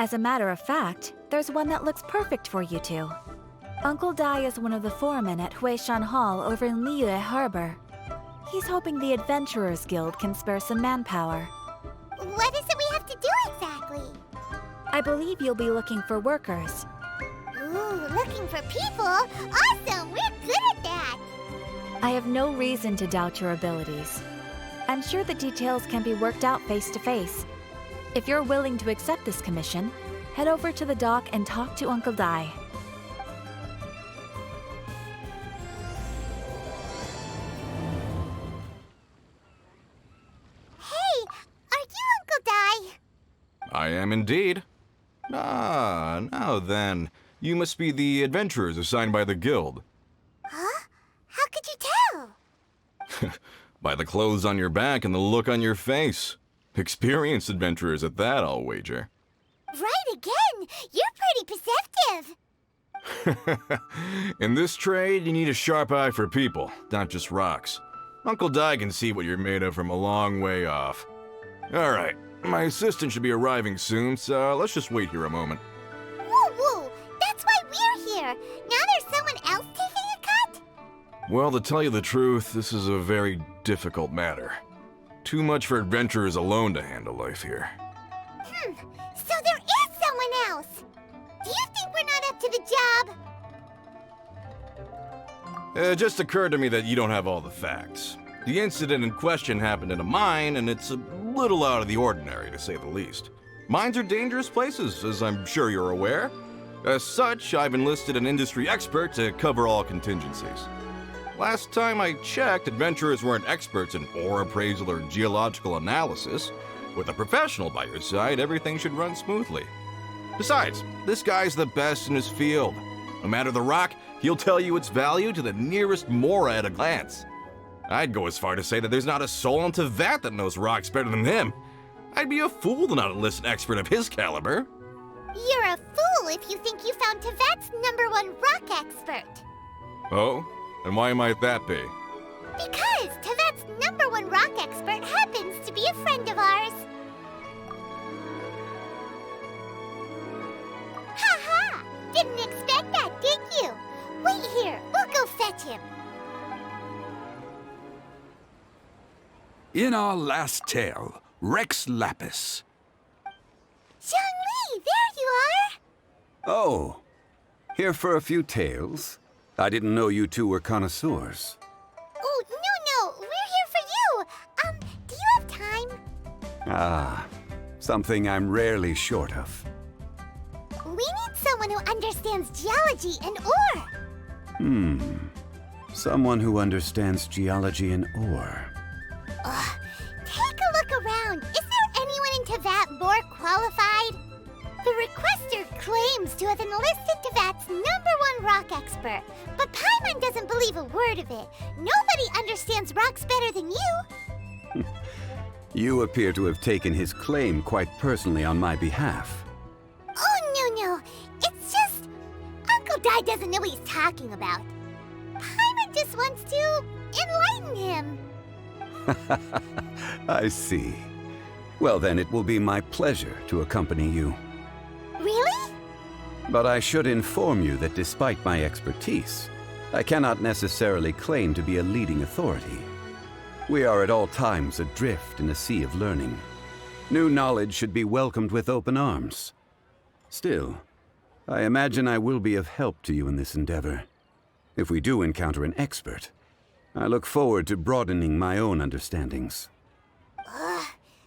As a matter of fact, there's one that looks perfect for you two. Uncle Dai is one of the foremen at Huishan Hall over in Liyue Harbor. He's hoping the Adventurers Guild can spare some manpower. What is it we have to do exactly? I believe you'll be looking for workers. Ooh, looking for people? Awesome! We're good at that! I have no reason to doubt your abilities. I'm sure the details can be worked out face to face. If you're willing to accept this commission, head over to the dock and talk to Uncle Dai. Hey, are you Uncle Dai? I am indeed. Ah, now then. You must be the adventurers assigned by the guild. Huh? How could you tell? By the clothes on your back and the look on your face. Experienced adventurers at that, I'll wager. Right again! You're pretty perceptive! In this trade, you need a sharp eye for people, not just rocks. Uncle Dai can see what you're made of from a long way off. Alright, my assistant should be arriving soon, so let's just wait here a moment. Woo-woo! That's why we're here! Now there's someone else taking a cut? Well, to tell you the truth, this is a very difficult matter. Too much for adventurers alone to handle life here. So there is someone else! Do you think we're not up to the job? It just occurred to me that you don't have all the facts. The incident in question happened in a mine, and it's a little out of the ordinary, to say the least. Mines are dangerous places, as I'm sure you're aware. As such, I've enlisted an industry expert to cover all contingencies. Last time I checked, adventurers weren't experts in ore appraisal or geological analysis. With a professional by your side, everything should run smoothly. Besides, this guy's the best in his field. No matter the rock, he'll tell you its value to the nearest mora at a glance. I'd go as far to say that there's not a soul in Tevat that knows rocks better than him. I'd be a fool to not enlist an expert of his caliber. You're a fool if you think you found Tevat's #1 rock expert. Oh? And why might that be? Because Tevat's #1 rock expert happens to be a friend of ours. Ha-ha! Didn't expect that, did you? Wait here, we'll go fetch him. In our last tale, Rex Lapis. Zhongli, there you are! Oh, here for a few tales? I didn't know you two were connoisseurs. Oh, no, we're here for you. Do you have time? Ah, something I'm rarely short of. We need someone who understands geology and ore. Someone who understands geology and ore. Take a look around. Is there anyone in Tevat more qualified? The requester claims to have enlisted Tevat's #1 rock expert, but Paimon doesn't believe a word of it. Nobody understands rocks better than you. You appear to have taken his claim quite personally on my behalf. Oh, no. It's just... Uncle Dai doesn't know what he's talking about. Paimon just wants to enlighten him. I see. Well then, it will be my pleasure to accompany you. Really? But I should inform you that despite my expertise, I cannot necessarily claim to be a leading authority. We are at all times adrift in a sea of learning. New knowledge should be welcomed with open arms. Still, I imagine I will be of help to you in this endeavor. If we do encounter an expert, I look forward to broadening my own understandings.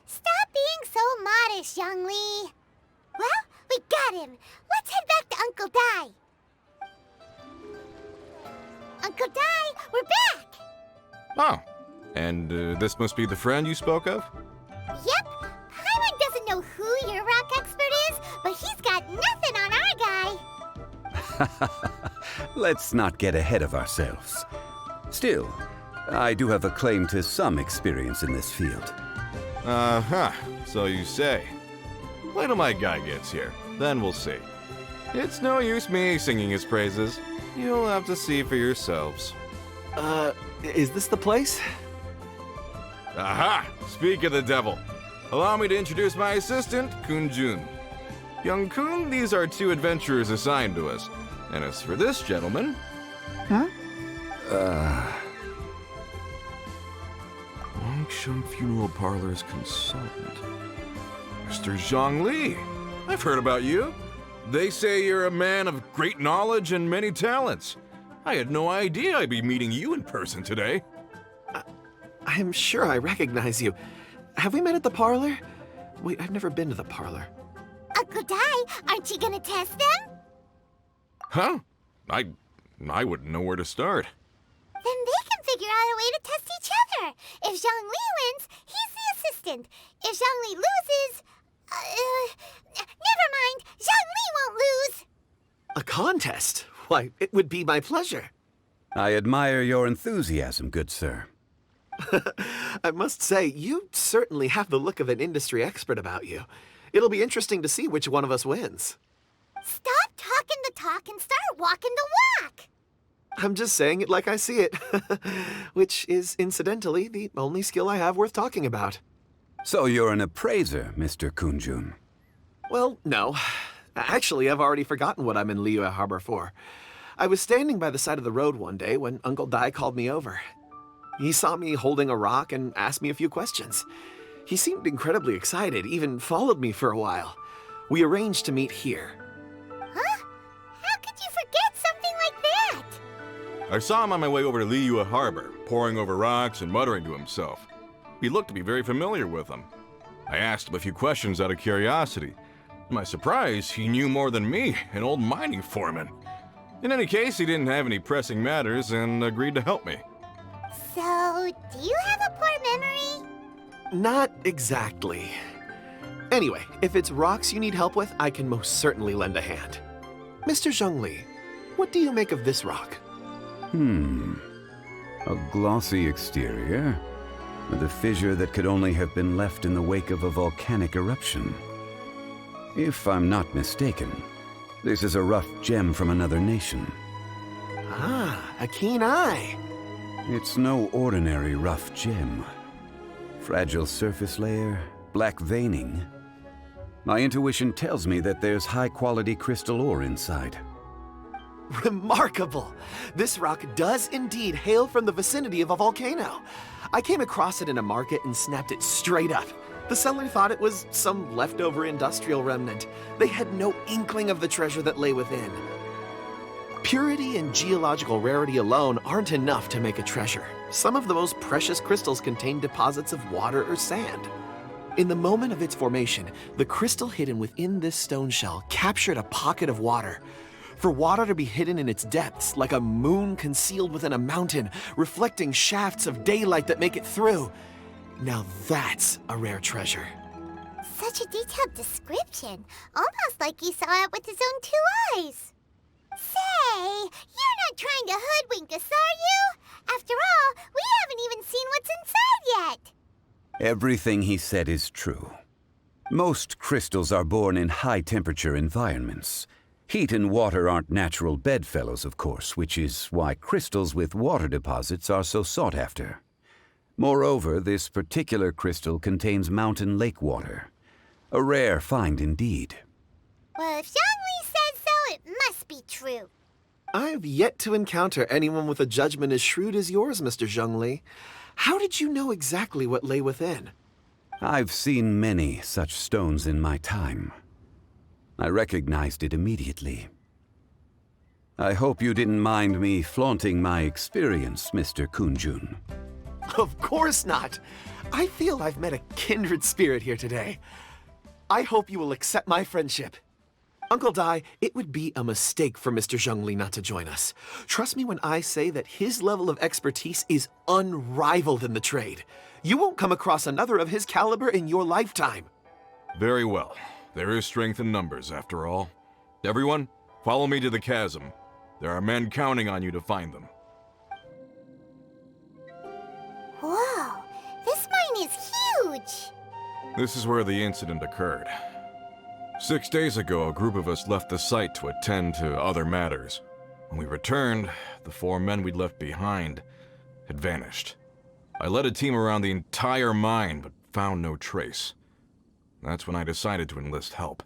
Stop being so modest, Zhongli. Well, we got him. Let's head back to Uncle Dai. Uncle Dai, we're back! Oh, and this must be the friend you spoke of? Yep. Paimon doesn't know who your rock expert is, but he's got nothing on our guy. Let's not get ahead of ourselves. Still, I do have a claim to some experience in this field. Uh-huh, so you say. Wait till my guy gets here, then we'll see. It's no use me singing his praises. You'll have to see for yourselves. Is this the place? Aha! Speak of the devil. Allow me to introduce my assistant, Kunjun. Young Kun, these are 2 adventurers assigned to us. And as for this gentleman... Huh? Longsheng Funeral Parlor's consultant. Mr. Zhongli. I've heard about you. They say you're a man of great knowledge and many talents. I had no idea I'd be meeting you in person today. I am sure I recognize you. Have we met at the parlor? Wait, I've never been to the parlor. Uncle Dai, aren't you gonna test them? Huh? I wouldn't know where to start. Then they can figure out a way to test each other. If Zhongli wins, he's the assistant. If Zhongli loses... never mind. Zhongli won't lose. A contest? Why, it would be my pleasure. I admire your enthusiasm, good sir. I must say, you certainly have the look of an industry expert about you. It'll be interesting to see which one of us wins. Stop talking the talk and start walking the walk. I'm just saying it like I see it, which is, incidentally, the only skill I have worth talking about. So you're an appraiser, Mr. Kunjun. Well, no. Actually, I've already forgotten what I'm in Liyue Harbor for. I was standing by the side of the road one day when Uncle Dai called me over. He saw me holding a rock and asked me a few questions. He seemed incredibly excited, even followed me for a while. We arranged to meet here. Huh? How could you forget something like that? I saw him on my way over to Liyue Harbor, poring over rocks and muttering to himself. He looked to be very familiar with them. I asked him a few questions out of curiosity. To my surprise, he knew more than me, an old mining foreman. In any case, he didn't have any pressing matters and agreed to help me. So, do you have a poor memory? Not exactly. Anyway, if it's rocks you need help with, I can most certainly lend a hand. Mr. Zhongli, what do you make of this rock? A glossy exterior, with a fissure that could only have been left in the wake of a volcanic eruption. If I'm not mistaken, this is a rough gem from another nation. Ah, a keen eye. It's no ordinary rough gem. Fragile surface layer, black veining. My intuition tells me that there's high-quality crystal ore inside. Remarkable! This rock does indeed hail from the vicinity of a volcano. I came across it in a market and snapped it straight up. The seller thought it was some leftover industrial remnant. They had no inkling of the treasure that lay within. Purity and geological rarity alone aren't enough to make a treasure. Some of the most precious crystals contain deposits of water or sand. In the moment of its formation, the crystal hidden within this stone shell captured a pocket of water. For water to be hidden in its depths, like a moon concealed within a mountain, reflecting shafts of daylight that make it through. Now that's a rare treasure. Such a detailed description, almost like he saw it with his own 2 eyes. Say, you're not trying to hoodwink us, are you? After all, we haven't even seen what's inside yet. Everything he said is true. Most crystals are born in high-temperature environments. Heat and water aren't natural bedfellows, of course, which is why crystals with water deposits are so sought after. Moreover, this particular crystal contains mountain lake water. A rare find indeed. Well, if Zhongli says so, it must be true. I've yet to encounter anyone with a judgment as shrewd as yours, Mr. Zhongli. How did you know exactly what lay within? I've seen many such stones in my time. I recognized it immediately. I hope you didn't mind me flaunting my experience, Mr. Kunjun. Of course not. I feel I've met a kindred spirit here today. I hope you will accept my friendship. Uncle Dai, it would be a mistake for Mr. Zhongli not to join us. Trust me when I say that his level of expertise is unrivaled in the trade. You won't come across another of his caliber in your lifetime. Very well. There is strength in numbers, after all. Everyone, follow me to the chasm. There are men counting on you to find them. Whoa, this mine is huge. This is where the incident occurred. 6 days ago, a group of us left the site to attend to other matters. When we returned, the 4 men we'd left behind had vanished. I led a team around the entire mine, but found no trace. That's when I decided to enlist help.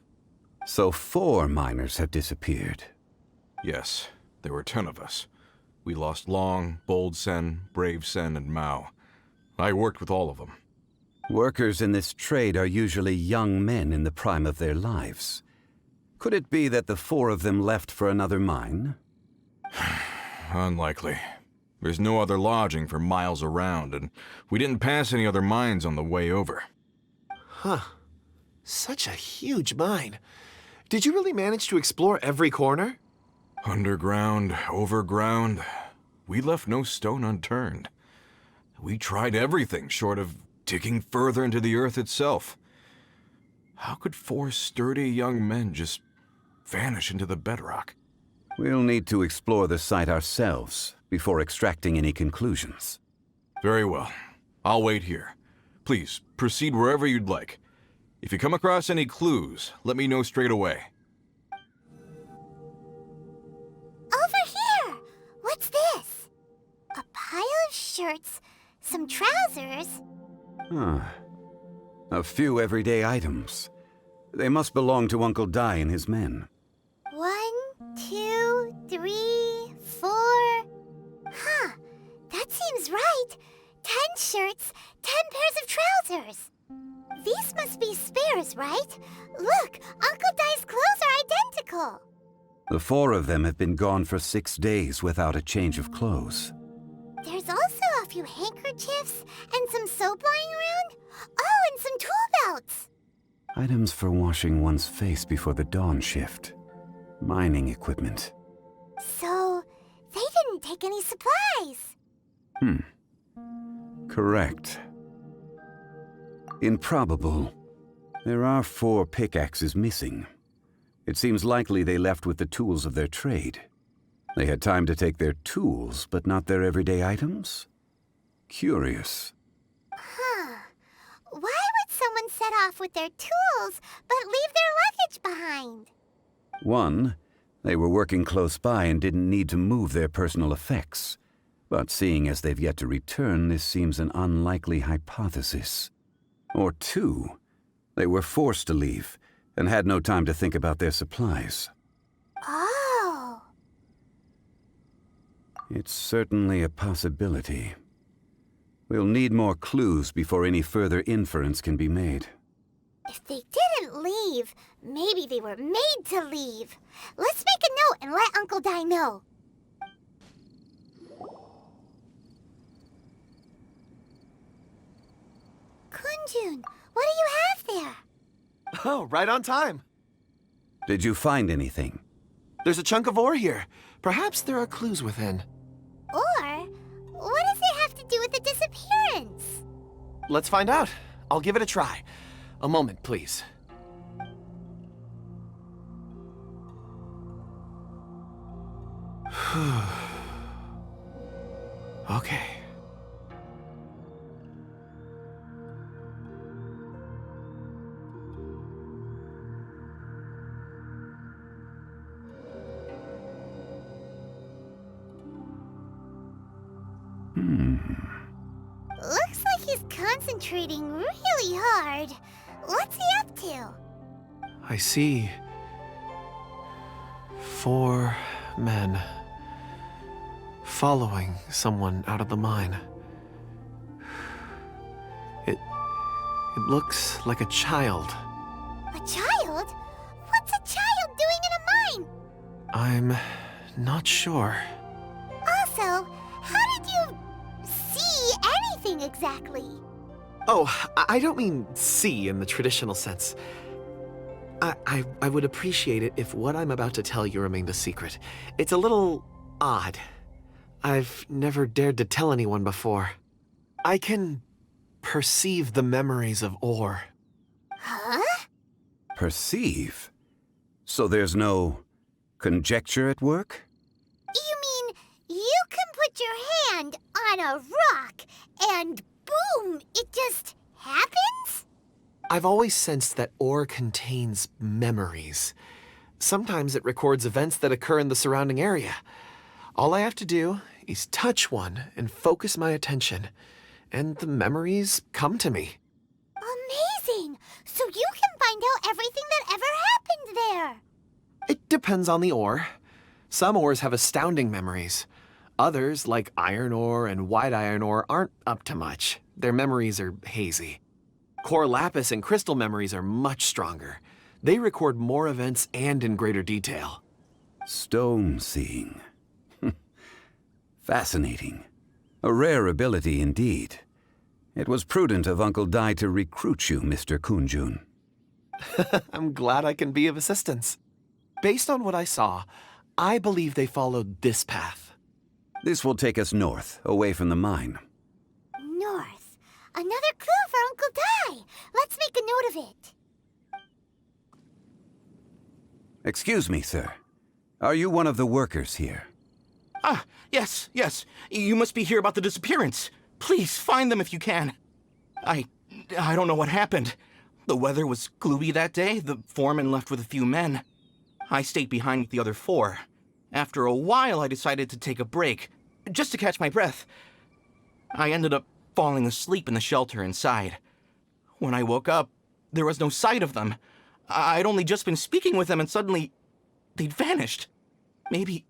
So 4 miners have disappeared. Yes, there were 10 of us. We lost Long, Bold Sen, Brave Sen, and Mao. I worked with all of them. Workers in this trade are usually young men in the prime of their lives. Could it be that the 4 of them left for another mine? Unlikely. There's no other lodging for miles around, and we didn't pass any other mines on the way over. Huh. Such a huge mine. Did you really manage to explore every corner? Underground, overground, we left no stone unturned. We tried everything short of digging further into the earth itself. How could 4 sturdy young men just vanish into the bedrock? We'll need to explore the site ourselves before extracting any conclusions. Very well. I'll wait here. Please, proceed wherever you'd like. If you come across any clues, let me know straight away. Over here! What's this? A pile of shirts, some trousers. Huh. A few everyday items. They must belong to Uncle Dai and his men. 1, 2, 3, 4. Huh, that seems right. 10 shirts, 10 pairs of trousers. These must be spares, right? Look, Uncle Dai's clothes are identical. The 4 of them have been gone for 6 days without a change of clothes. There's also a few handkerchiefs and some soap lying around. Oh, and some tool belts. Items for washing one's face before the dawn shift. Mining equipment. So, they didn't take any supplies. Correct. Improbable. There are 4 pickaxes missing. It seems likely they left with the tools of their trade. They had time to take their tools, but not their everyday items? Curious. Huh. Why would someone set off with their tools, but leave their luggage behind? 1, they were working close by and didn't need to move their personal effects. But seeing as they've yet to return, this seems an unlikely hypothesis. Or 2, they were forced to leave and had no time to think about their supplies. Oh. It's certainly a possibility. We'll need more clues before any further inference can be made. If they didn't leave, maybe they were made to leave. Let's make a note and let Uncle Dai know. Kunjun, what do you have there? Oh, right on time. Did you find anything? There's a chunk of ore here. Perhaps there are clues within. Or, what does it have to do with the disappearance? Let's find out. I'll give it a try. A moment, please. Okay. Looks like he's concentrating really hard. What's he up to? I see 4 men following someone out of the mine. It looks like a child. A child? What's a child doing in a mine? I'm not sure. Also, how did you see anything exactly? Oh, I don't mean see in the traditional sense. I would appreciate it if what I'm about to tell you remained a secret. It's a little odd. I've never dared to tell anyone before. I can perceive the memories of ore. Huh? Perceive? So there's no conjecture at work? You mean you can put your hand on a rock and boom, it just happens? I've always sensed that ore contains memories. Sometimes it records events that occur in the surrounding area. All I have to do is touch one and focus my attention, and the memories come to me. Amazing! So you can find out everything that ever happened there? It depends on the ore. Some ores have astounding memories. Others, like iron ore and white iron ore, aren't up to much. Their memories are hazy. Core lapis and crystal memories are much stronger. They record more events and in greater detail. Stone seeing. Fascinating. A rare ability indeed. It was prudent of Uncle Dai to recruit you, Mr. Kunjun. I'm glad I can be of assistance. Based on what I saw, I believe they followed this path. This will take us north, away from the mine. North. Another clue for Uncle Dai. Let's make a note of it. Excuse me, sir. Are you one of the workers here? Ah, yes. You must be here about the disappearance. Please, find them if you can. I don't know what happened. The weather was gloomy that day. The foreman left with a few men. I stayed behind with the other 4. After a while, I decided to take a break, just to catch my breath. I ended up falling asleep in the shelter inside. When I woke up, there was no sight of them. I'd only just been speaking with them and suddenly, they'd vanished. Maybe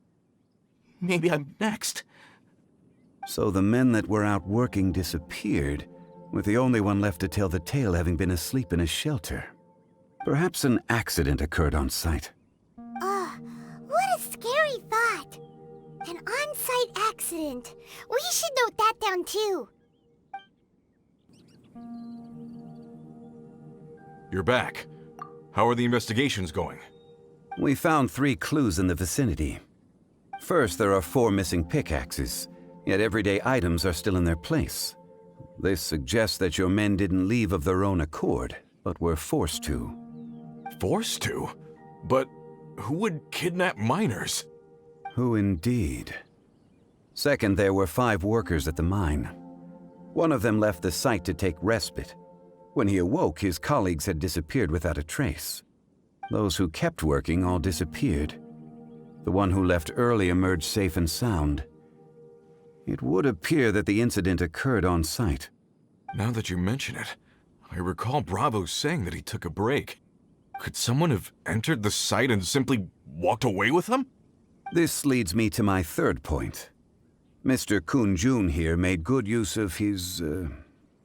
I'm next. So the men that were out working disappeared, with the only one left to tell the tale having been asleep in a shelter. Perhaps an accident occurred on site. What a scary thought. An on-site accident. We should note that down too. You're back. How are the investigations going? We found 3 clues in the vicinity. First, there are 4 missing pickaxes, yet everyday items are still in their place. This suggests that your men didn't leave of their own accord, but were forced to. Forced to? But who would kidnap miners? Who indeed? Second, there were 5 workers at the mine. One of them left the site to take respite. When he awoke, his colleagues had disappeared without a trace. Those who kept working all disappeared. The one who left early emerged safe and sound. It would appear that the incident occurred on site. Now that you mention it, I recall Bravo saying that he took a break. Could someone have entered the site and simply walked away with them? This leads me to my third point. Mr. Kunjun here made good use of his,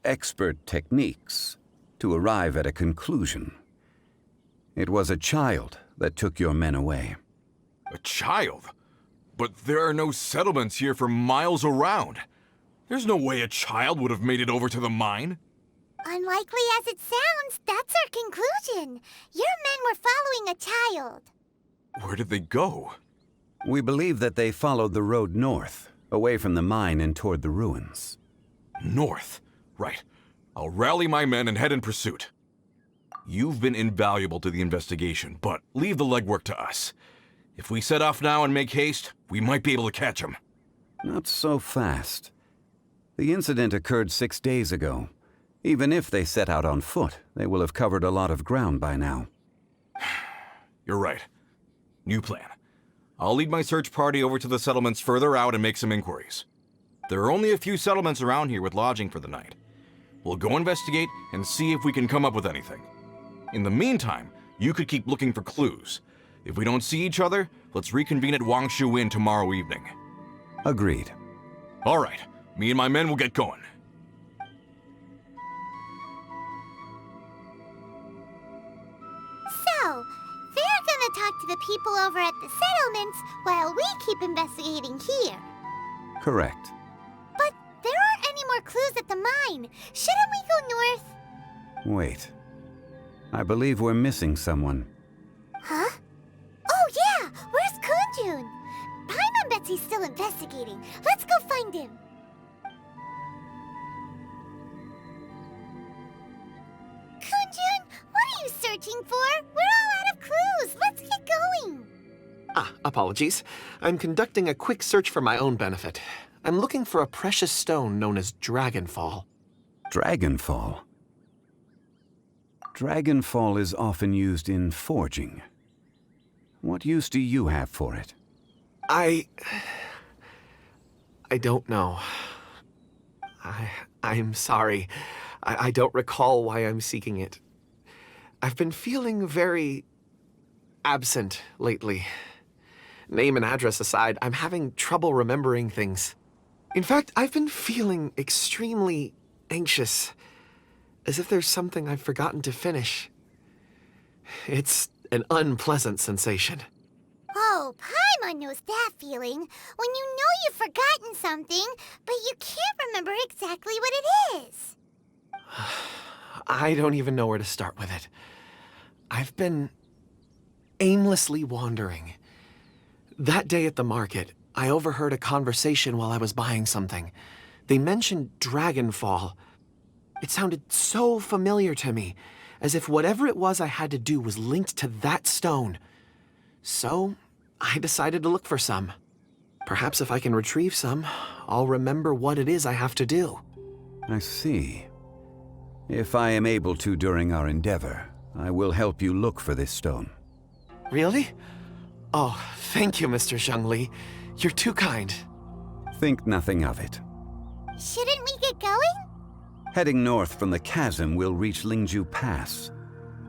expert techniques to arrive at a conclusion. It was a child that took your men away. A child? But there are no settlements here for miles around. There's no way a child would have made it over to the mine. Unlikely as it sounds, that's our conclusion. Your men were following a child. Where did they go? We believe that they followed the road north, away from the mine and toward the ruins. North. Right. I'll rally my men and head in pursuit. You've been invaluable to the investigation, but leave the legwork to us. If we set off now and make haste, we might be able to catch them. Not so fast. The incident occurred 6 days ago. Even if they set out on foot, they will have covered a lot of ground by now. You're right. New plan. I'll lead my search party over to the settlements further out and make some inquiries. There are only a few settlements around here with lodging for the night. We'll go investigate and see if we can come up with anything. In the meantime, you could keep looking for clues. If we don't see each other, let's reconvene at Wangshu Inn tomorrow evening. Agreed. All right. Me and my men will get going. So, they're gonna talk to the people over at the settlements while we keep investigating here. Correct. But there aren't any more clues at the mine. Shouldn't we go north? Wait. I believe we're missing someone. Huh? Oh yeah! Where's Kunjun? Paimon bets he's still investigating. Let's go find him. Kunjun, what are you searching for? We're all out of clues. Let's get going. Apologies. I'm conducting a quick search for my own benefit. I'm looking for a precious stone known as Dragonfall. Dragonfall. Dragonfall is often used in forging. What use do you have for it? I don't know. I'm sorry. I don't recall why I'm seeking it. I've been feeling very absent lately. Name and address aside, I'm having trouble remembering things. In fact, I've been feeling extremely anxious, as if there's something I've forgotten to finish. It's an unpleasant sensation. Oh, Paimon knows that feeling. When you know you've forgotten something, but you can't remember exactly what it is. I don't even know where to start with it. I've been aimlessly wandering. That day at the market, I overheard a conversation while I was buying something. They mentioned Dragonfall. It sounded so familiar to me, as if whatever it was I had to do was linked to that stone. So, I decided to look for some. Perhaps if I can retrieve some, I'll remember what it is I have to do. I see. If I am able to during our endeavor, I will help you look for this stone. Really? Oh, thank you, Mr. Zhongli. You're too kind. Think nothing of it. Shouldn't we get going? Heading north from the chasm, we'll reach Lingju Pass.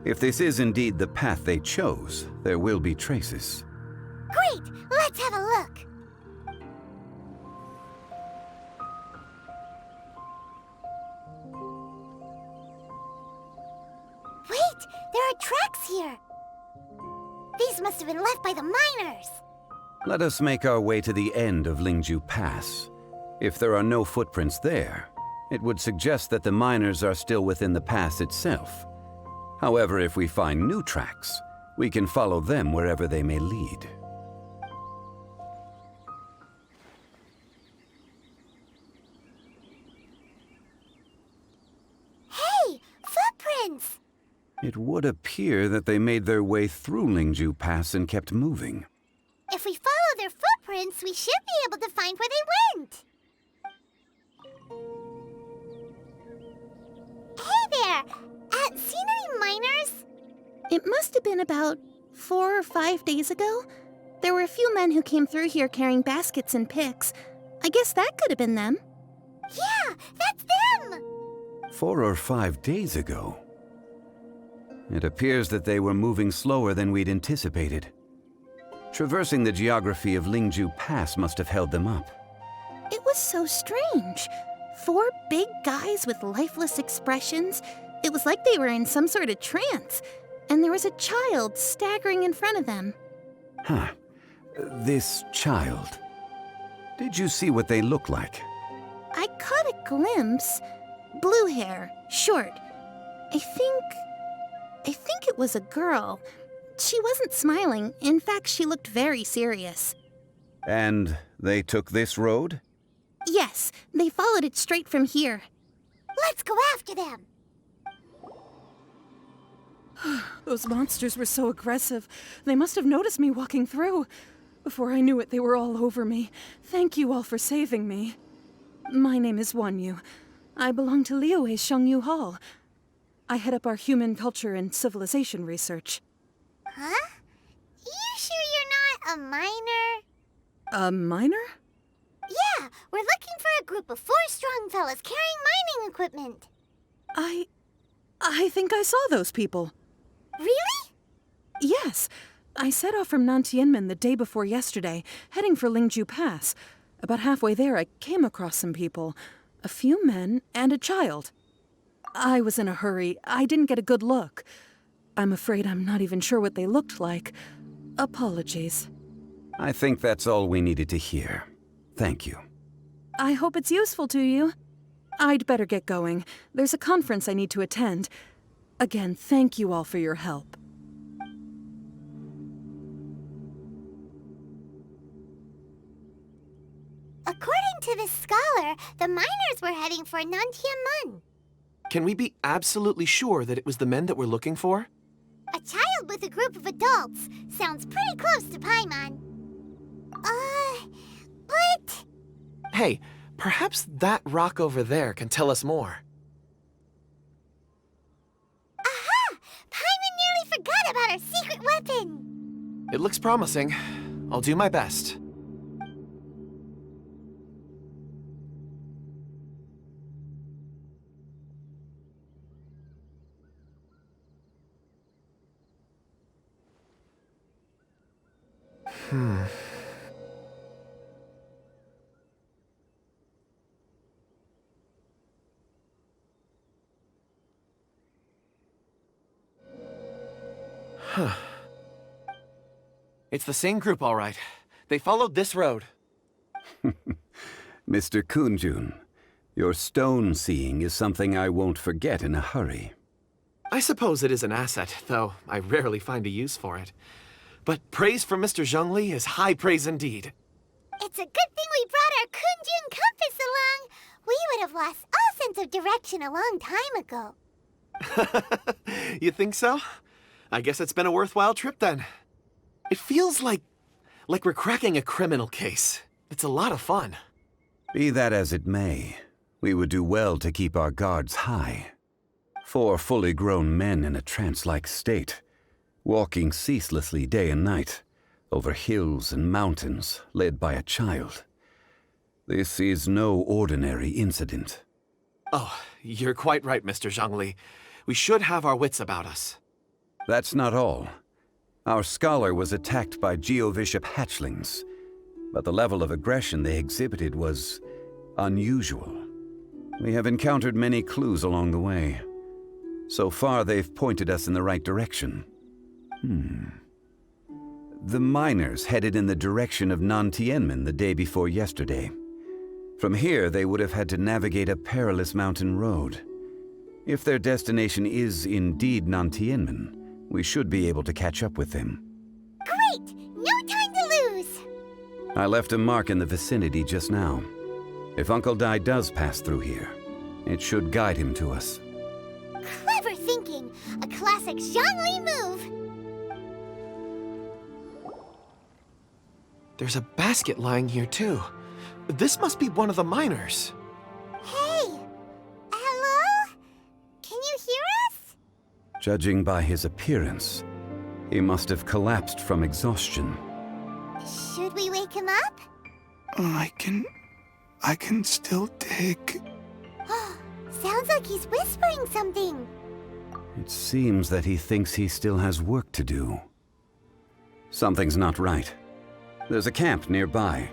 If this is indeed the path they chose, there will be traces. Great! Let's have a look! Wait! There are tracks here! These must have been left by the miners! Let us make our way to the end of Lingju Pass. If there are no footprints there, it would suggest that the miners are still within the pass itself. However, if we find new tracks, we can follow them wherever they may lead. Hey! Footprints! It would appear that they made their way through Lingju Pass and kept moving. If we follow their footprints, we should be able to find where they went! Hey there! Seen any miners? It must have been about 4 or 5 days ago. There were a few men who came through here carrying baskets and picks. I guess that could have been them. Yeah, that's them! 4 or 5 days ago. It appears that they were moving slower than we'd anticipated. Traversing the geography of Lingju Pass must have held them up. It was so strange. 4 big guys with lifeless expressions. It was like they were in some sort of trance. And there was a child staggering in front of them. Huh. This child. Did you see what they look like? I caught a glimpse. Blue hair, short. I think it was a girl. She wasn't smiling. In fact, she looked very serious. And they took this road? Yes, they followed it straight from here. Let's go after them! Those monsters were so aggressive. They must have noticed me walking through. Before I knew it, they were all over me. Thank you all for saving me. My name is Wanyu. I belong to Liyue's Shangyu Hall. I head up our human culture and civilization research. Huh? You sure you're not a miner? A miner? Yeah, we're looking for a group of 4 strong fellas carrying mining equipment. I think I saw those people. Really? Yes. I set off from Nantianmen the day before yesterday, heading for Lingju Pass. About halfway there, I came across some people. A few men and a child. I was in a hurry. I didn't get a good look. I'm afraid I'm not even sure what they looked like. Apologies. I think that's all we needed to hear. Thank you. I hope it's useful to you. I'd better get going. There's a conference I need to attend. Again, thank you all for your help. According to this scholar, the miners were heading for Nantianmen. Can we be absolutely sure that it was the men that we're looking for? A child with a group of adults. Sounds pretty close to Paimon. But... Hey, perhaps that rock over there can tell us more. Aha! Paimon nearly forgot about our secret weapon! It looks promising. I'll do my best. It's the same group, all right. They followed this road. Mr. Kunjun, your stone seeing is something I won't forget in a hurry. I suppose it is an asset, though I rarely find a use for it. But praise from Mr. Zhongli is high praise indeed. It's a good thing we brought our Kunjun compass along. We would have lost all sense of direction a long time ago. You think so? I guess it's been a worthwhile trip then. It feels like we're cracking a criminal case. It's a lot of fun. Be that as it may, we would do well to keep our guards high. 4 fully grown men in a trance-like state, walking ceaselessly day and night, over hills and mountains, led by a child. This is no ordinary incident. Oh, you're quite right, Mr. Zhongli. We should have our wits about us. That's not all. Our scholar was attacked by Geovishap hatchlings, but the level of aggression they exhibited was unusual. We have encountered many clues along the way. So far, they've pointed us in the right direction. The miners headed in the direction of Nantianmen the day before yesterday. From here, they would have had to navigate a perilous mountain road. If their destination is indeed Nantianmen, we should be able to catch up with them. Great! No time to lose! I left a mark in the vicinity just now. If Uncle Dai does pass through here, it should guide him to us. Clever thinking! A classic Zhongli move! There's a basket lying here, too. This must be one of the miners. Hey! Hello? Can you hear us? Judging by his appearance, he must have collapsed from exhaustion. Should we wake him up? I can still dig. Sounds like he's whispering something. It seems that he thinks he still has work to do. Something's not right. There's a camp nearby.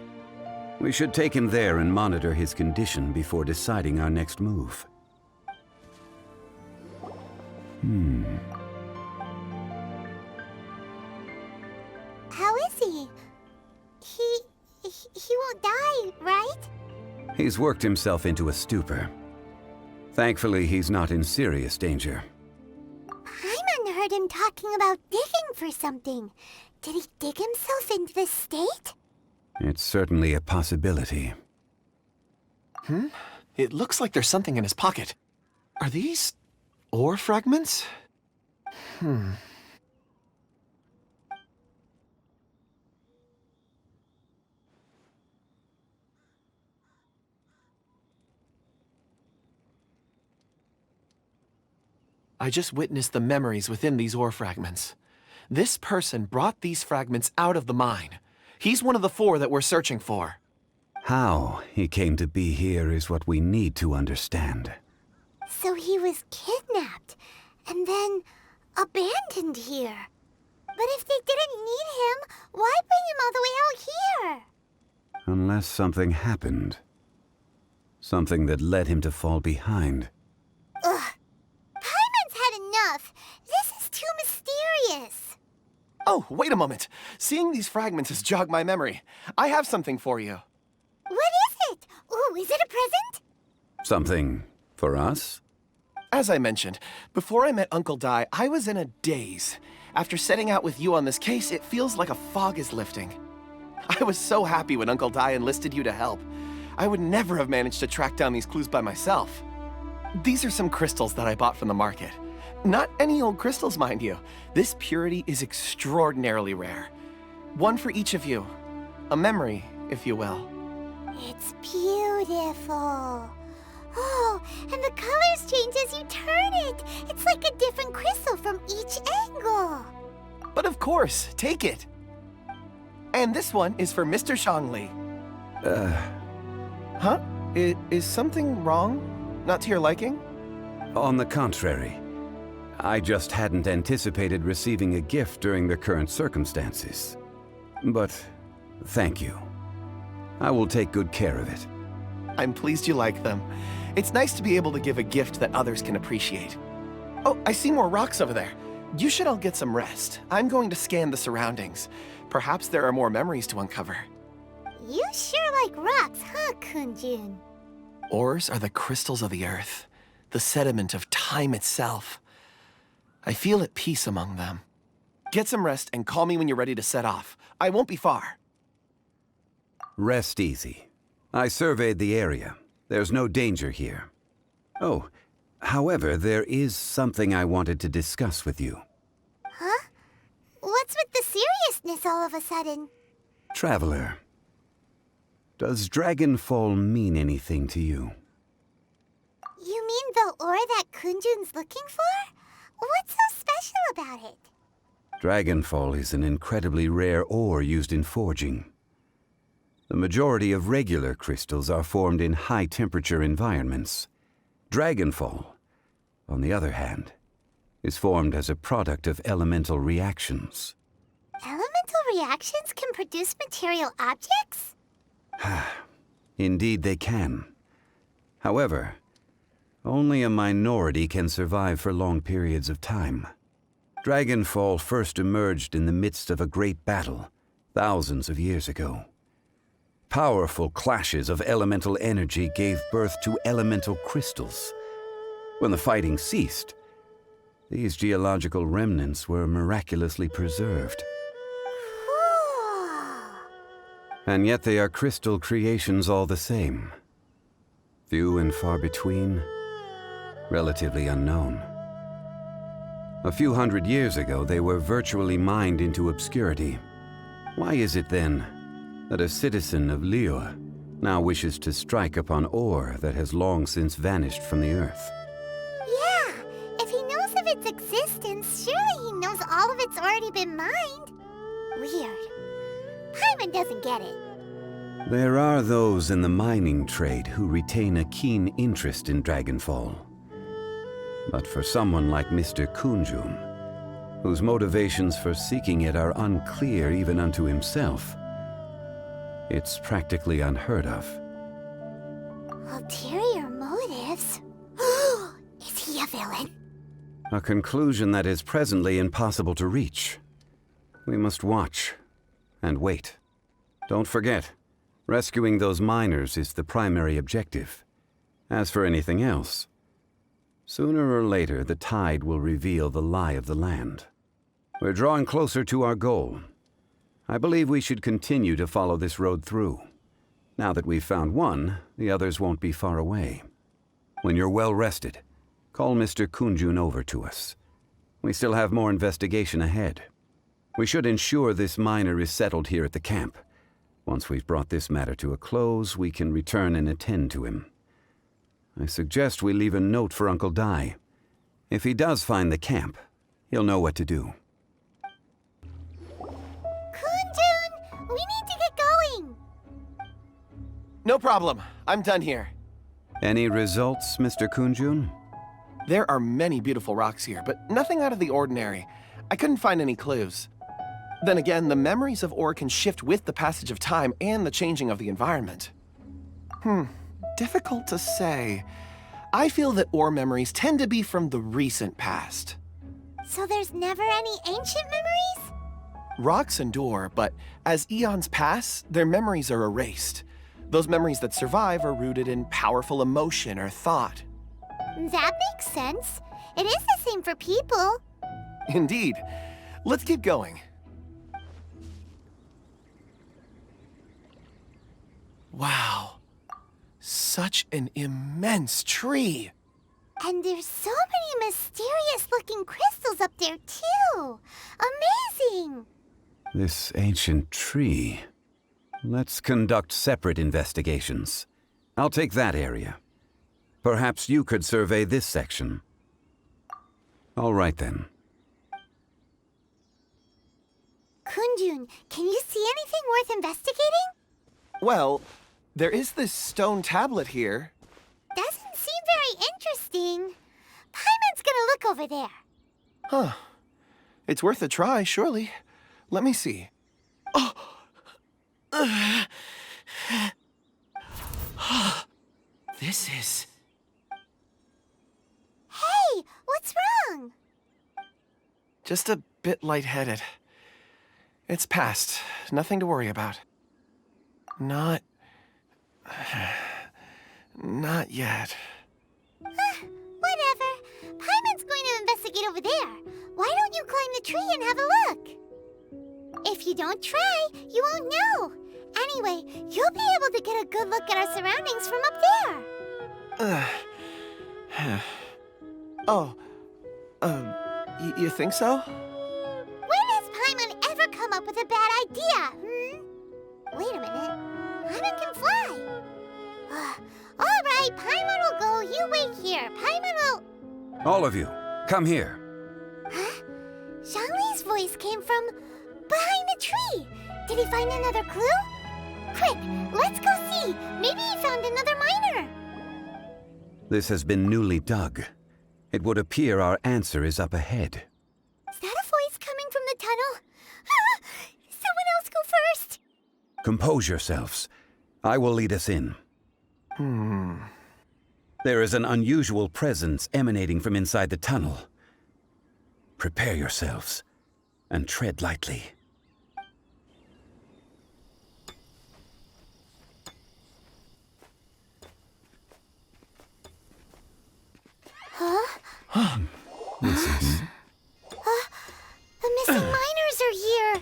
We should take him there and monitor his condition before deciding our next move. How is he? He won't die, right? He's worked himself into a stupor. Thankfully, he's not in serious danger. Paimon heard him talking about digging for something. Did he dig himself into this state? It's certainly a possibility. It looks like there's something in his pocket. Are these ore fragments? I just witnessed the memories within these ore fragments. This person brought these fragments out of the mine. He's one of the 4 that we're searching for. How he came to be here is what we need to understand. So he was kidnapped, and then abandoned here. But if they didn't need him, why bring him all the way out here? Unless something happened. Something that led him to fall behind. Ugh. Paimon's had enough. This is too mysterious. Oh, wait a moment. Seeing these fragments has jogged my memory. I have something for you. What is it? Ooh, is it a present? Something for us? As I mentioned, before I met Uncle Dai, I was in a daze. After setting out with you on this case, it feels like a fog is lifting. I was so happy when Uncle Dai enlisted you to help. I would never have managed to track down these clues by myself. These are some crystals that I bought from the market. Not any old crystals, mind you. This purity is extraordinarily rare. One for each of you. A memory, if you will. It's beautiful. Oh, and the colors change as you turn it. It's like a different crystal from each angle. But of course, take it. And this one is for Mr. Zhongli. Huh? Is something wrong? Not to your liking? On the contrary. I just hadn't anticipated receiving a gift during the current circumstances. But thank you. I will take good care of it. I'm pleased you like them. It's nice to be able to give a gift that others can appreciate. Oh, I see more rocks over there. You should all get some rest. I'm going to scan the surroundings. Perhaps there are more memories to uncover. You sure like rocks, huh, Kunjun? Ores are the crystals of the earth, the sediment of time itself. I feel at peace among them. Get some rest and call me when you're ready to set off. I won't be far. Rest easy. I surveyed the area. There's no danger here. Oh, however, there is something I wanted to discuss with you. Huh? What's with the seriousness all of a sudden? Traveler, does Dragonfall mean anything to you? You mean the ore that Kunjun's looking for? What's so special about it? Dragonfall is an incredibly rare ore used in forging. The majority of regular crystals are formed in high-temperature environments. Dragonfall, on the other hand, is formed as a product of elemental reactions. Elemental reactions can produce material objects? Indeed they can. However, only a minority can survive for long periods of time. Dragonfall first emerged in the midst of a great battle, thousands of years ago. Powerful clashes of elemental energy gave birth to elemental crystals. When the fighting ceased, these geological remnants were miraculously preserved. And yet they are crystal creations all the same. Few and far between, relatively unknown. A few hundred years ago, they were virtually mined into obscurity. Why is it then that a citizen of Liyue now wishes to strike upon ore that has long since vanished from the earth? Yeah, if he knows of its existence, surely he knows all of it's already been mined. Weird. Paimon doesn't get it. There are those in the mining trade who retain a keen interest in Dragonfall. But for someone like Mr. Kunjun, whose motivations for seeking it are unclear even unto himself, it's practically unheard of. Ulterior motives? Is he a villain? A conclusion that is presently impossible to reach. We must watch and wait. Don't forget, rescuing those miners is the primary objective. As for anything else, sooner or later the tide will reveal the lie of the land. We're drawing closer to our goal. I believe we should continue to follow this road through. Now that we've found one, the others won't be far away. When you're well rested, call Mr. Kunjun over to us. We still have more investigation ahead. We should ensure this miner is settled here at the camp. Once we've brought this matter to a close, we can return and attend to him. I suggest we leave a note for Uncle Dai. If he does find the camp, he'll know what to do. Kunjun, we need to get going. No problem. I'm done here. Any results, Mr. Kunjun? There are many beautiful rocks here, but nothing out of the ordinary. I couldn't find any clues. Then again, the memories of ore can shift with the passage of time and the changing of the environment. Difficult to say. I feel that ore memories tend to be from the recent past. So there's never any ancient memories? Rocks endure, but as eons pass, their memories are erased. Those memories that survive are rooted in powerful emotion or thought. That makes sense. It is the same for people. Indeed. Let's keep going. Wow. Such an immense tree. And there's so many mysterious-looking crystals up there, too. Amazing! This ancient tree. Let's conduct separate investigations. I'll take that area. Perhaps you could survey this section. All right, then. Kunjun, can you see anything worth investigating? Well, there is this stone tablet here. Doesn't seem very interesting. Paimon's gonna look over there. Huh. It's worth a try, surely. Let me see. Oh! This is... Hey, what's wrong? Just a bit lightheaded. It's past. Nothing to worry about. Not yet. Whatever. Paimon's going to investigate over there. Why don't you climb the tree and have a look? If you don't try, you won't know. Anyway, you'll be able to get a good look at our surroundings from up there. You think so? When has Paimon ever come up with a bad idea, Wait a minute. Paimon can fly. All right, Paimon will go. You wait here. Paimon will... All of you, come here. Huh? Zhongli's voice came from behind the tree. Did he find another clue? Quick, let's go see. Maybe he found another miner. This has been newly dug. It would appear our answer is up ahead. Is that a voice coming from the tunnel? Someone else go first. Compose yourselves. I will lead us in. There is an unusual presence emanating from inside the tunnel. Prepare yourselves and tread lightly. This is... The missing miners are here.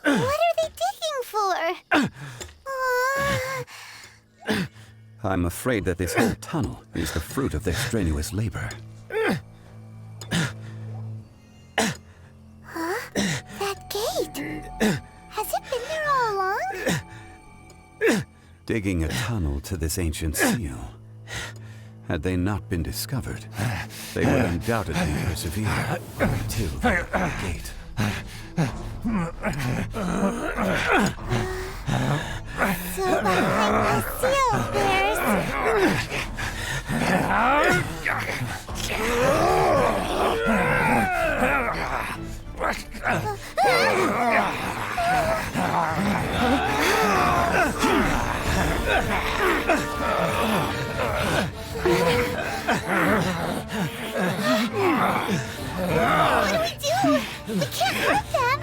What are they digging for? I'm afraid that this whole tunnel is the fruit of their strenuous labor. That gate. Has it been there all along? Digging a tunnel to this ancient seal. Had they not been discovered, they would undoubtedly persevere until the gate. So behind the seal, there's... What do we do? We can't hurt them.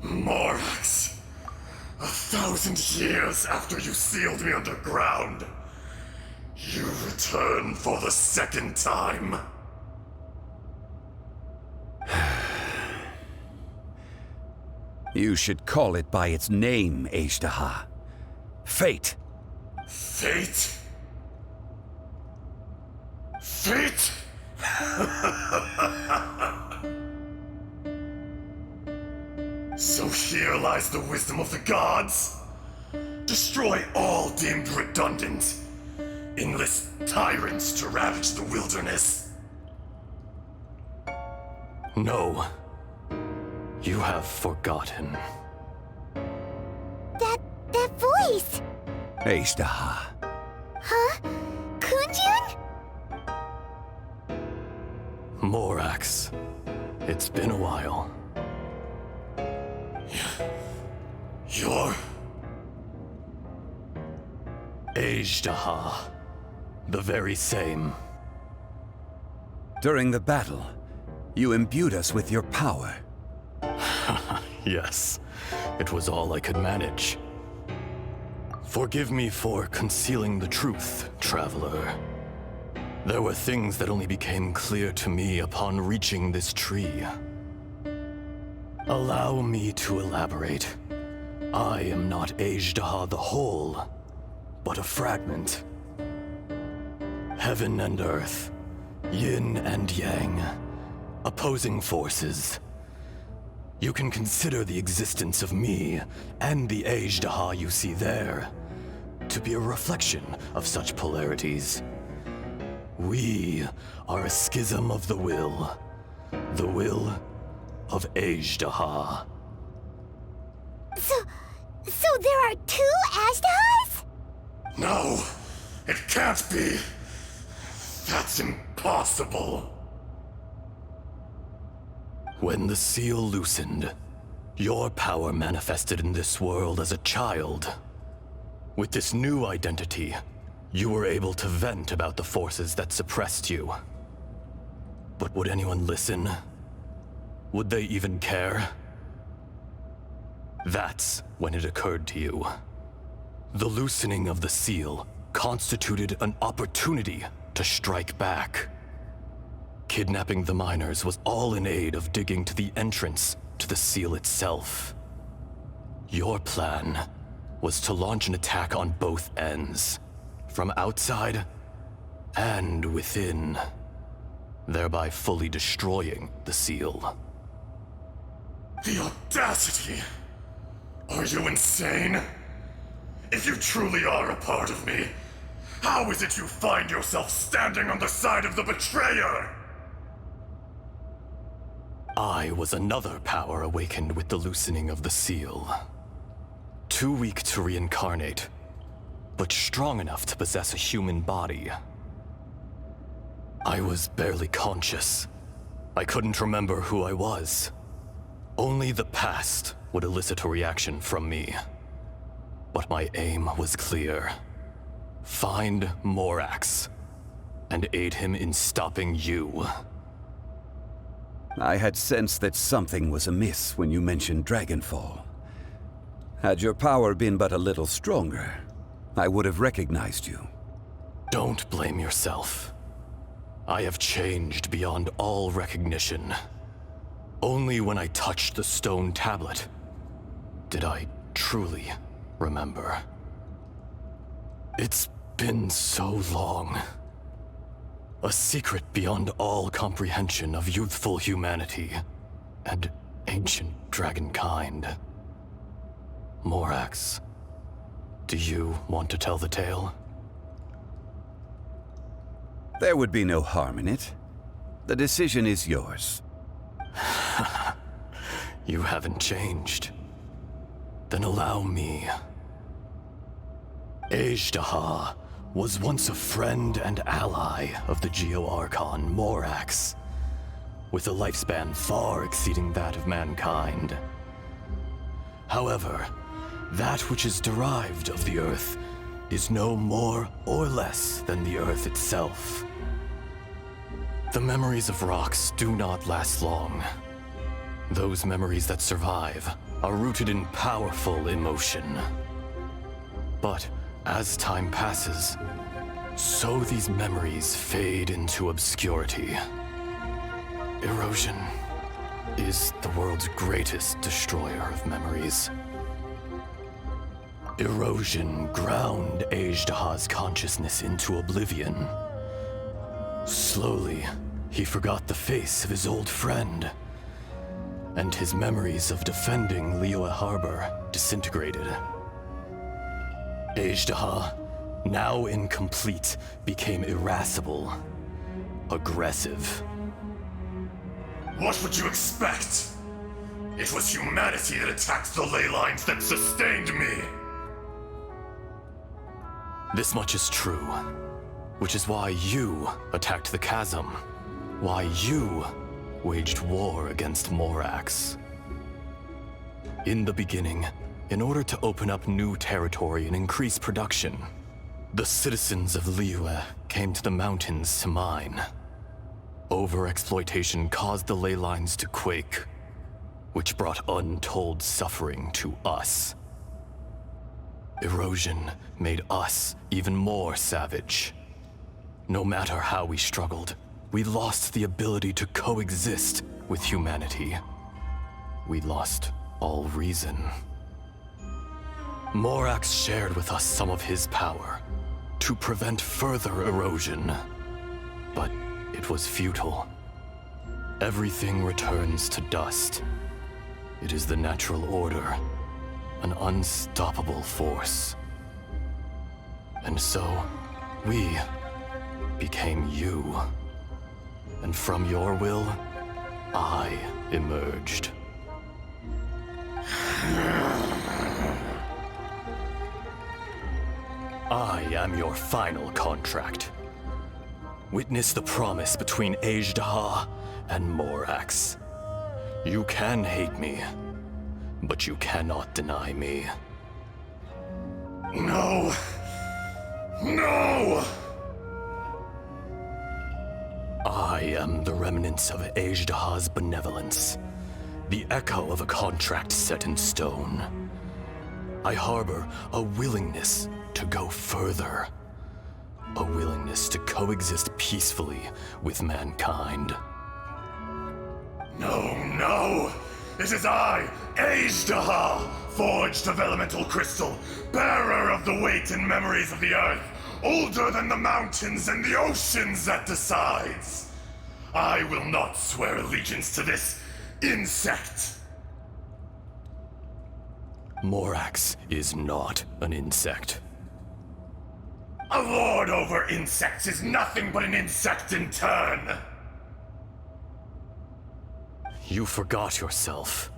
Morax, 1,000 years after you sealed me underground, you return for the second time. You should call it by its name, Ashtaha. Fate. Fate? Fate? So here lies the wisdom of the gods. Destroy all deemed redundant. Enlist tyrants to ravage the wilderness. No. You have forgotten. That voice! Ashtaha. Huh? Kunjun? Morax. It's been a while. You're... Ashtaha. The very same. During the battle, you imbued us with your power. Yes, it was all I could manage. Forgive me for concealing the truth, traveler. There were things that only became clear to me upon reaching this tree. Allow me to elaborate. I am not Ashtaha the whole, but a fragment. Heaven and earth, yin and yang, opposing forces. You can consider the existence of me and the Ashtaha you see there to be a reflection of such polarities. We are a schism of the will of Azhdaha. So there are two Ashdahas? No, it can't be. That's impossible. When the seal loosened, your power manifested in this world as a child. With this new identity, you were able to vent about the forces that suppressed you. But would anyone listen? Would they even care? That's when it occurred to you. The loosening of the seal constituted an opportunity to strike back. Kidnapping the miners was all in aid of digging to the entrance to the seal itself. Your plan was to launch an attack on both ends, from outside and within, thereby fully destroying the seal. The audacity! Are you insane? If you truly are a part of me, how is it you find yourself standing on the side of the betrayer? I was another power awakened with the loosening of the seal. Too weak to reincarnate, but strong enough to possess a human body. I was barely conscious. I couldn't remember who I was. Only the past would elicit a reaction from me. But my aim was clear. Find Morax, and aid him in stopping you. I had sensed that something was amiss when you mentioned Dragonfall. Had your power been but a little stronger, I would have recognized you. Don't blame yourself. I have changed beyond all recognition. Only when I touched the stone tablet did I truly remember. It's been so long. A secret beyond all comprehension of youthful humanity and ancient dragonkind. Morax, do you want to tell the tale? There would be no harm in it. The decision is yours. You haven't changed. Then allow me. Azhdaha was once a friend and ally of the Geo-Archon Morax, with a lifespan far exceeding that of mankind. However, that which is derived of the Earth is no more or less than the Earth itself. The memories of rocks do not last long. Those memories that survive are rooted in powerful emotion. But as time passes, so these memories fade into obscurity. Erosion is the world's greatest destroyer of memories. Erosion ground Azhdaha's consciousness into oblivion. Slowly, he forgot the face of his old friend, and his memories of defending Liyue Harbor disintegrated. Azhdaha, now incomplete, became irascible, aggressive. What would you expect? It was humanity that attacked the ley lines that sustained me. This much is true, which is why you attacked the chasm, why you waged war against Morax. In the beginning, in order to open up new territory and increase production, the citizens of Liyue came to the mountains to mine. Overexploitation caused the ley lines to quake, which brought untold suffering to us. Erosion made us even more savage. No matter how we struggled, we lost the ability to coexist with humanity. We lost all reason. Morax shared with us some of his power to prevent further erosion, but it was futile. Everything returns to dust. It is the natural order, an unstoppable force. And so, we became you. And from your will, I emerged. I am your final contract. Witness the promise between Azhdaha and Morax. You can hate me, but you cannot deny me. No! No! I am the remnants of Azhdaha's benevolence, the echo of a contract set in stone. I harbor a willingness to go further. A willingness to coexist peacefully with mankind. No, no! It is I, Azhdaha, forged of elemental crystal, bearer of the weight and memories of the earth, older than the mountains and the oceans that decides. I will not swear allegiance to this insect. Morax is not an insect. A lord over insects is nothing but an insect in turn. You forgot yourself.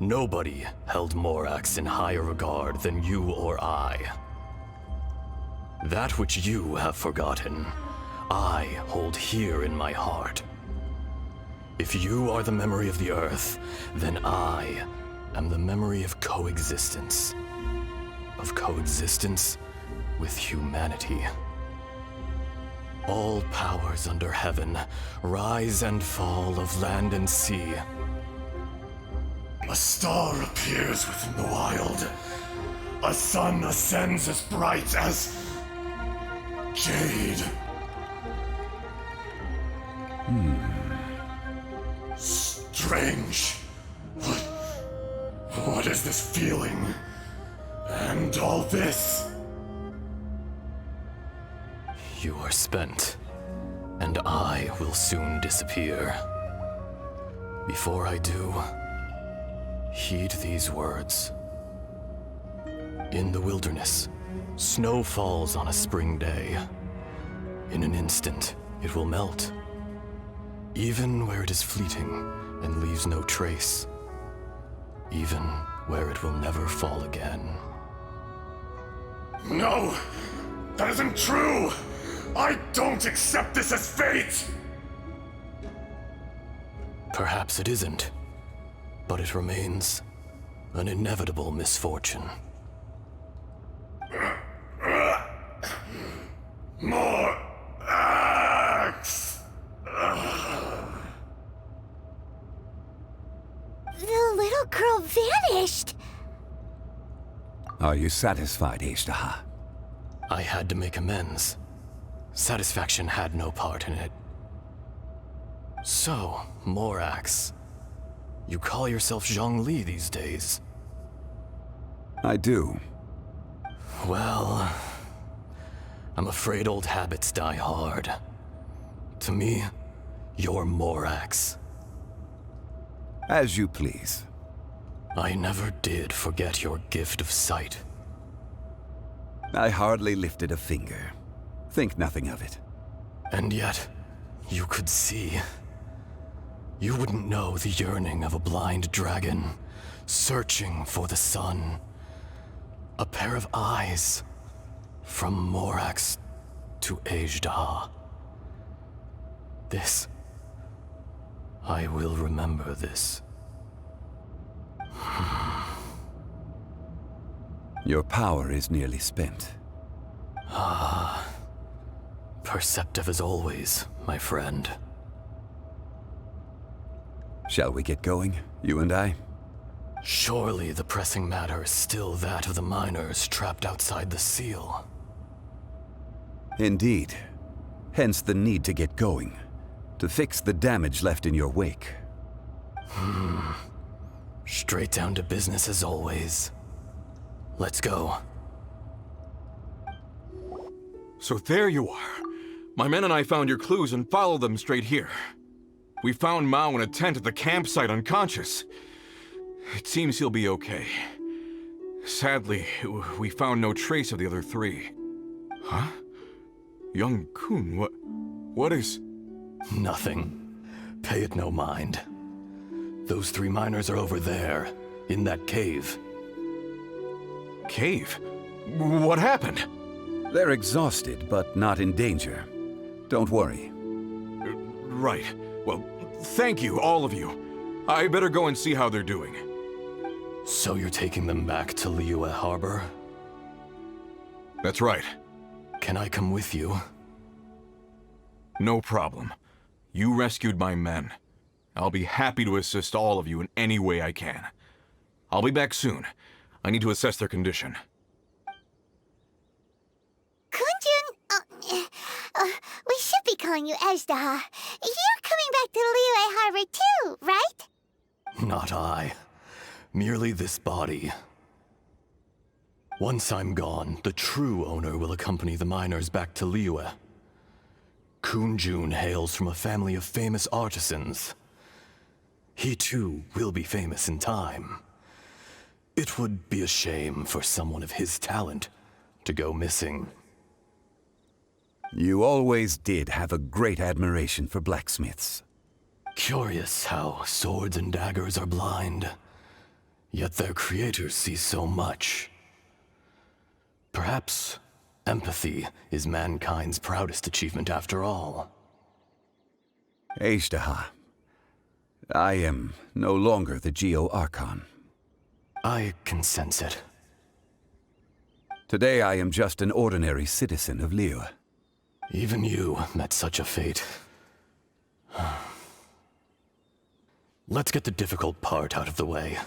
Nobody held Morax in higher regard than you or I. That which you have forgotten, I hold here in my heart. If you are the memory of the Earth, then I am the memory of coexistence. Of coexistence with humanity. All powers under heaven, rise and fall of land and sea. A star appears within the wild. A sun ascends as bright as jade. Strange. What is this feeling? And all this? You are spent, and I will soon disappear. Before I do, heed these words. In the wilderness, snow falls on a spring day. In an instant, it will melt. Even where it is fleeting and leaves no trace. Even where it will never fall again. No! That isn't true! I don't accept this as fate! Perhaps it isn't, but it remains an inevitable misfortune. More axe! The little girl vanished! Are you satisfied, Azhdaha? I had to make amends. Satisfaction had no part in it. So, Morax, you call yourself Zhongli these days? I do. Well, I'm afraid old habits die hard. To me, you're Morax. As you please. I never did forget your gift of sight. I hardly lifted a finger. Think nothing of it. And yet, you could see. You wouldn't know the yearning of a blind dragon, searching for the sun. A pair of eyes, from Morax to Azhdaha. This, I will remember this. Your power is nearly spent. Perceptive as always, my friend. Shall we get going, you and I? Surely the pressing matter is still that of the miners trapped outside the seal. Indeed. Hence the need to get going. To fix the damage left in your wake. Straight down to business as always. Let's go. So there you are. My men and I found your clues and followed them straight here. We found Mao in a tent at the campsite unconscious. It seems he'll be okay. Sadly, we found no trace of the other three. Huh? Young Kun, what is... Nothing. Pay it no mind. Those 3 miners are over there, in that cave. Cave? What happened? They're exhausted, but not in danger. Don't worry. Right. Well, thank you, all of you. I better go and see how they're doing. So you're taking them back to Liyue Harbor? That's right. Can I come with you? No problem. You rescued my men. I'll be happy to assist all of you in any way I can. I'll be back soon. I need to assess their condition. Kunjun, we should be calling you Ezdaha. You're coming back to Liyue Harbor too, right? Not I. Merely this body. Once I'm gone, the true owner will accompany the miners back to Liyue. Kunjun hails from a family of famous artisans. He too will be famous in time. It would be a shame for someone of his talent to go missing. You always did have a great admiration for blacksmiths. Curious how swords and daggers are blind, yet their creators see so much. Perhaps empathy is mankind's proudest achievement after all. Ezdaha, I am no longer the Geo-Archon. I can sense it. Today I am just an ordinary citizen of Liyue. Even you met such a fate. Let's get the difficult part out of the way.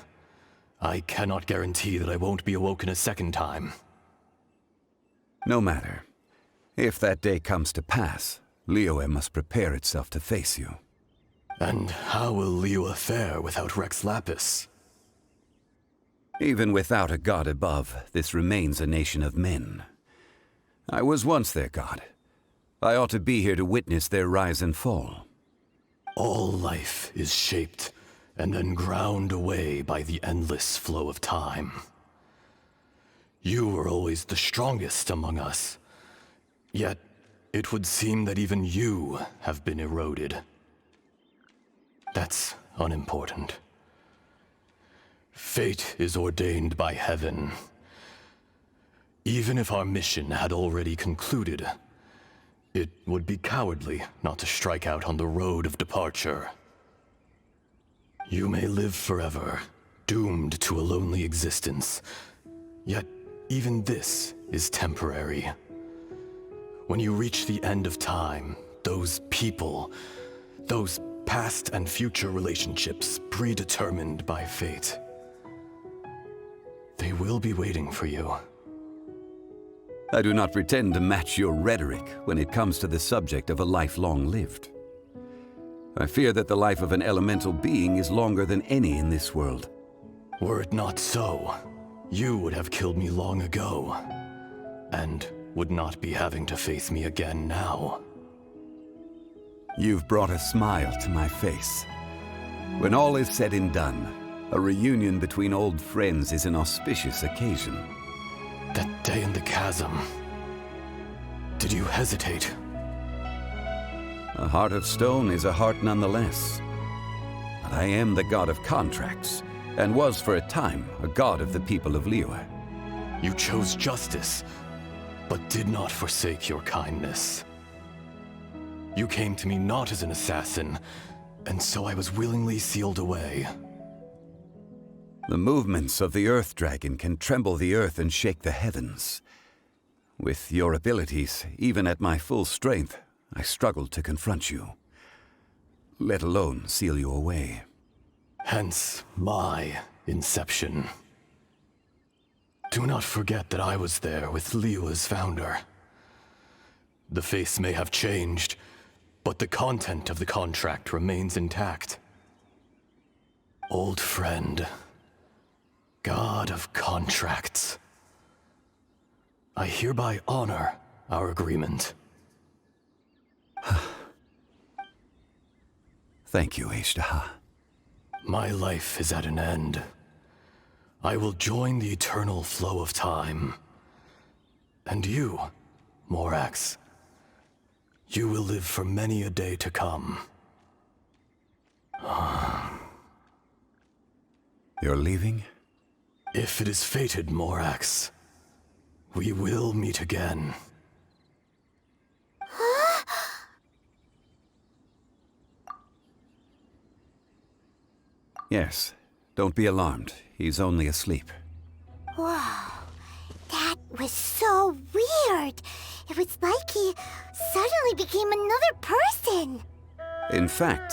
I cannot guarantee that I won't be awoken a second time. No matter. If that day comes to pass, Liyue must prepare itself to face you. And how will Liyue fare without Rex Lapis? Even without a god above, this remains a nation of men. I was once their god. I ought to be here to witness their rise and fall. All life is shaped and then ground away by the endless flow of time. You were always the strongest among us. Yet, it would seem that even you have been eroded. That's unimportant. Fate is ordained by heaven. Even if our mission had already concluded, it would be cowardly not to strike out on the road of departure. You may live forever, doomed to a lonely existence. Yet, even this is temporary. When you reach the end of time, those people, those past and future relationships predetermined by fate, they will be waiting for you. I do not pretend to match your rhetoric when it comes to the subject of a life long lived. I fear that the life of an elemental being is longer than any in this world. Were it not so, you would have killed me long ago, and would not be having to face me again now. You've brought a smile to my face. When all is said and done, a reunion between old friends is an auspicious occasion. That day in the chasm, did you hesitate? A heart of stone is a heart nonetheless. But I am the god of contracts, and was for a time a god of the people of Liyue. You chose justice, but did not forsake your kindness. You came to me not as an assassin, and so I was willingly sealed away. The movements of the Earth Dragon can tremble the earth and shake the heavens. With your abilities, even at my full strength, I struggled to confront you, let alone seal you away. Hence my inception. Do not forget that I was there with Liyue's founder. The face may have changed, but the content of the contract remains intact. Old friend, god of contracts, I hereby honor our agreement. Thank you, Ezdaha. My life is at an end. I will join the eternal flow of time. And you, Morax. You will live for many a day to come. You're leaving? If it is fated, Morax, we will meet again. Yes. Don't be alarmed. He's only asleep. Whoa, that was so weird. It was like he suddenly became another person. In fact,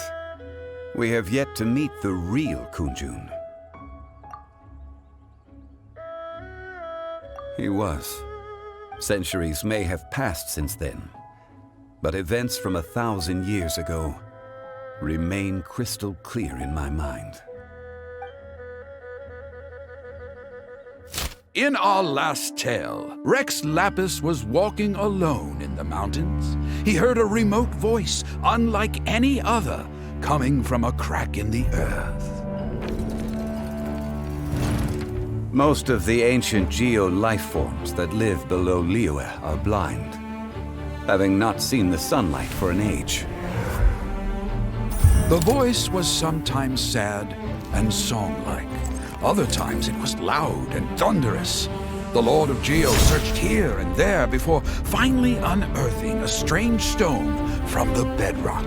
we have yet to meet the real Kunjun. He was. Centuries may have passed since then, but events from 1,000 years ago remain crystal clear in my mind. In our last tale, Rex Lapis was walking alone in the mountains. He heard a remote voice, unlike any other, coming from a crack in the earth. Most of the ancient geo-life forms that live below Liyue are blind, having not seen the sunlight for an age. The voice was sometimes sad and song-like. Other times it was loud and thunderous. The Lord of Geo searched here and there before finally unearthing a strange stone from the bedrock.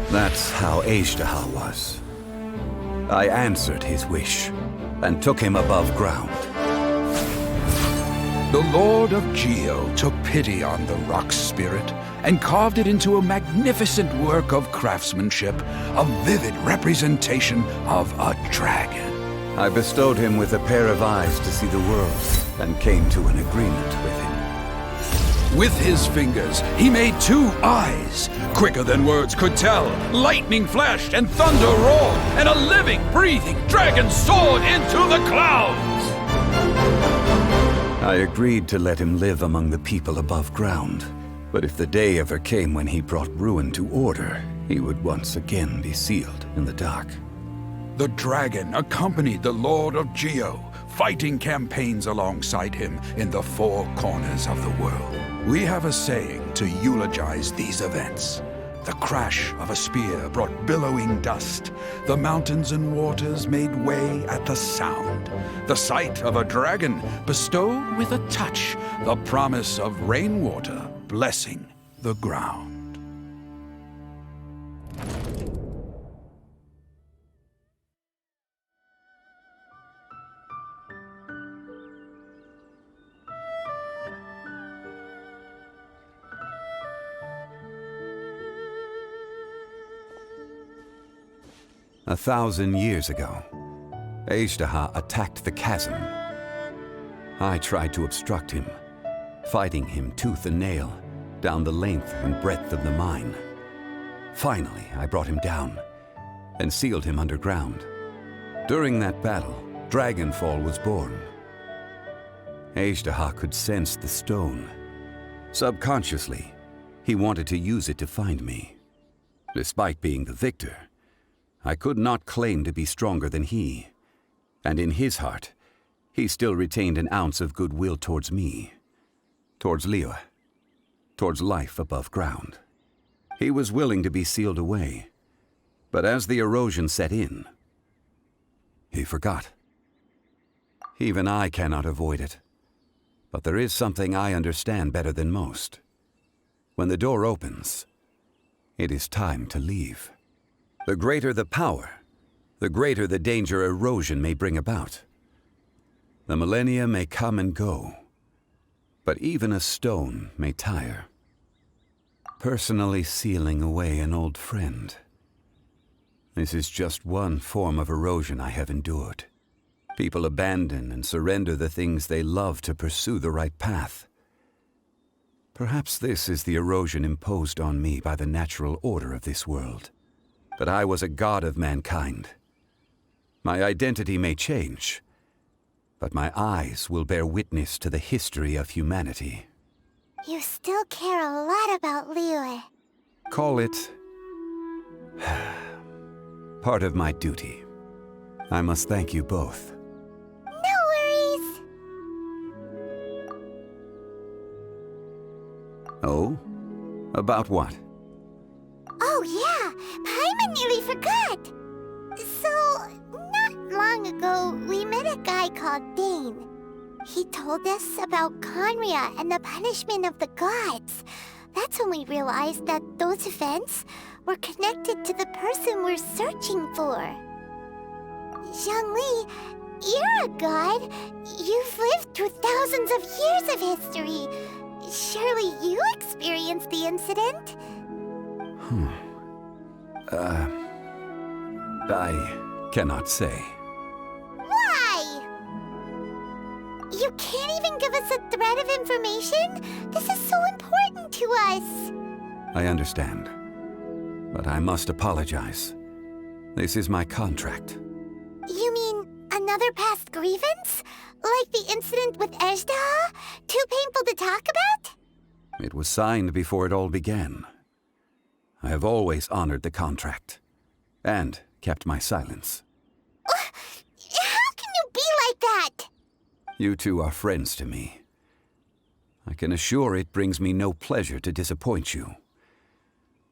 That's how Azhdaha was. I answered his wish and took him above ground. The Lord of Geo took pity on the rock spirit and carved it into a magnificent work of craftsmanship, a vivid representation of a dragon. I bestowed him with a pair of eyes to see the world and came to an agreement with him. With his fingers, he made 2 eyes, quicker than words could tell. Lightning flashed and thunder roared, and a living, breathing dragon soared into the clouds. I agreed to let him live among the people above ground. But if the day ever came when he brought ruin to order, he would once again be sealed in the dark. The dragon accompanied the Lord of Geo, fighting campaigns alongside him in the 4 corners of the world. We have a saying to eulogize these events. The crash of a spear brought billowing dust. The mountains and waters made way at the sound. The sight of a dragon bestowed with a touch the promise of rainwater blessing the ground. A 1,000 years ago, Azhdaha attacked the chasm. I tried to obstruct him, fighting him tooth and nail down the length and breadth of the mine. Finally, I brought him down and sealed him underground. During that battle, Dragonfall was born. Azhdaha could sense the stone. Subconsciously, he wanted to use it to find me. Despite being the victor, I could not claim to be stronger than he, and in his heart, he still retained an ounce of goodwill towards me, towards Liyue, towards life above ground. He was willing to be sealed away, but as the erosion set in, he forgot. Even I cannot avoid it, but there is something I understand better than most. When the door opens, it is time to leave. The greater the power, the greater the danger erosion may bring about. The millennia may come and go, but even a stone may tire. Personally sealing away an old friend. This is just one form of erosion I have endured. People abandon and surrender the things they love to pursue the right path. Perhaps this is the erosion imposed on me by the natural order of this world. But I was a god of mankind. My identity may change, but my eyes will bear witness to the history of humanity. You still care a lot about Liyue. Call it part of my duty. I must thank you both. No worries. Oh? About what? Oh yeah, Paimon nearly forgot! So, not long ago, we met a guy called Dane. He told us about Conria and the punishment of the gods. That's when we realized that those events were connected to the person we're searching for. Zhongli, you're a god. You've lived through thousands of years of history. Surely you experienced the incident? I cannot say. Why? You can't even give us a thread of information? This is so important to us. I understand. But I must apologize. This is my contract. You mean another past grievance? Like the incident with Ejda? Too painful to talk about? It was signed before it all began. I have always honored the contract. And kept my silence. How can you be like that? You two are friends to me. I can assure it brings me no pleasure to disappoint you.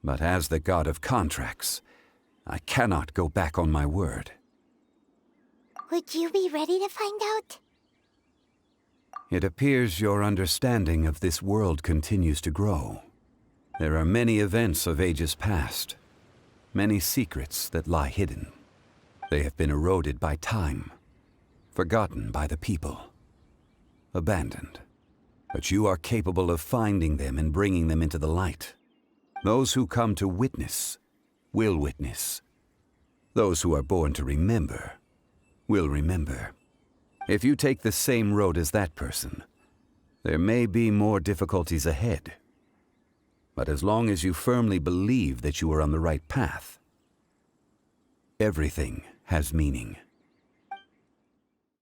But as the god of contracts, I cannot go back on my word. Would you be ready to find out? It appears your understanding of this world continues to grow. There are many events of ages past, many secrets that lie hidden. They have been eroded by time, forgotten by the people, abandoned. But you are capable of finding them and bringing them into the light. Those who come to witness will witness. Those who are born to remember will remember. If you take the same road as that person, there may be more difficulties ahead. But as long as you firmly believe that you are on the right path, everything has meaning.